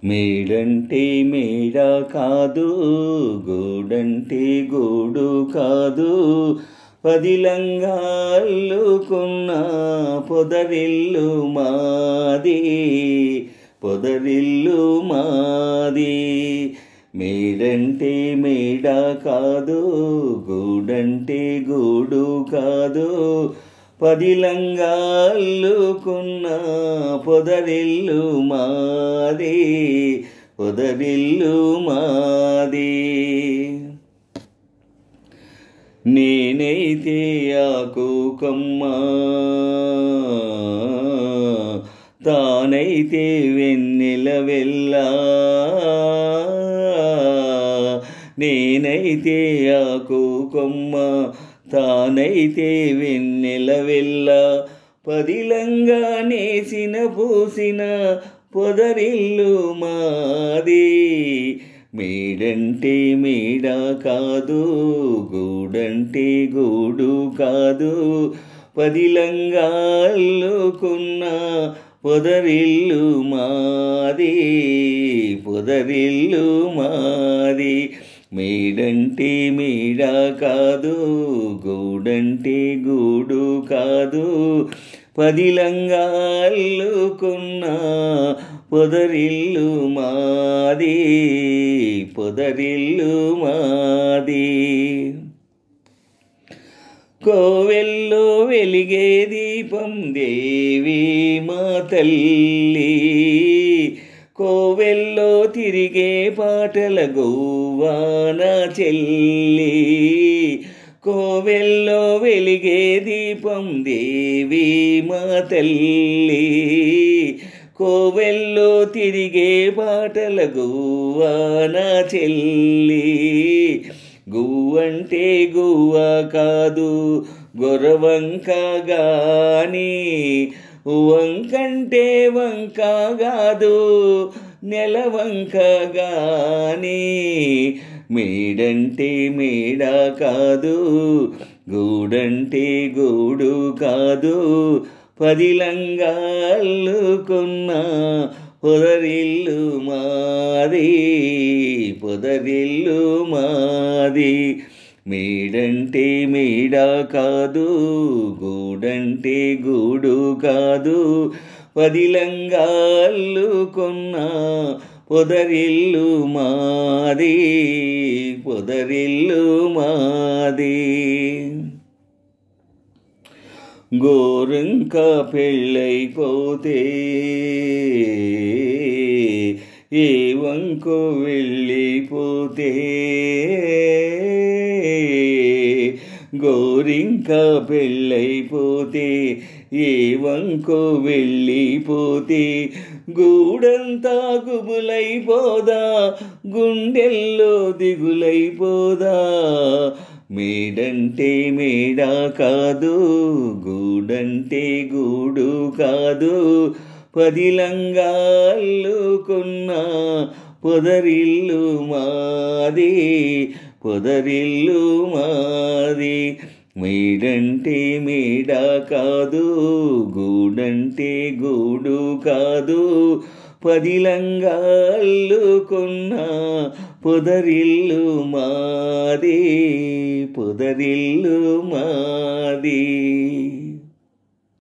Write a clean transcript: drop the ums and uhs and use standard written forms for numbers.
మేడంటే మేడ కాదు, గూడంటే గూడు కాదు, పదిలంగా అల్లుకున్న పొదరిల్లు మాది, పొదరిల్లు మాది. మేడంటే మేడ కాదు, గూడంటే గూడు కాదు, పదిలంగా అల్లుకున్న పొదరిల్లు మాది, పొదరిల్లు మాది. నేనైతే ఆకు కొమ్మ, తానైతే వెన్నెల వెళ్ళ, నేనైతే ఆకు కొమ్మ, తానైతే వెన్నెల వెళ్ళ, పదిలంగా నేసిన పూసిన పొదరిల్లు మాది. మేడంటే మేడ కాదు, గూడంటే గూడు కాదు, పదిలంగా అల్లుకున్న పొదరిల్లు మాది, పొదరిల్లు మాది. మేడంటే మేడ కాదు, గూడంటే గూడు కాదు, పదిలంగా అల్లుకున్న పొదరిల్లు మాది, పొదరిల్లు మాది. కోవెల్లో వెలిగే దీపం దేవి మా తల్లి, కోవెల్లో తిరిగే పాటల గోవా నా చెల్లి, కోవెల్లో వెలిగే దీపం దేవి మా తల్లి, కోవెల్లో తిరిగే పాటల గోవా నా చెల్లి. గువ్వంటే గువ్వ కాదు, గొర్రవంక గాని, వంకంటే వంక కాదు, నెలవంక గాని. మేడంటే మేడ కాదు, గూడంటే గూడు కాదు, పదిలంగా అల్లుకున్న పొదరిల్లు మాది, పొదరిల్లు మాది. మేడంటే మేడ కాదు, గూడంటే గూడు కాదు, పదిలంగా అల్లుకున్న పొదరిల్లు మాది, పొదరిల్లు మాది. గోరింక పెళ్ళైపోతే ఏ వంకు వెళ్ళిపోతే, గోరింక పెళ్ళైపోతే ఏ వంకు వెళ్ళిపోతే, గూడంతా గుబులైపోదా, గుండెల్లో దిగులైపోదా. మేడంటే మేడ కాదు, గూడంటే గూడు కాదు, పదిలంగా అల్లుకున్న పొదరిల్లు మాది, పొదరిల్లు మాది. మేడంటే మేడ కాదు, గూడంటే గూడు కాదు, పదిలంగా అల్లుకున్న పొదరిల్లు మాది, పొదరిల్లు మాది.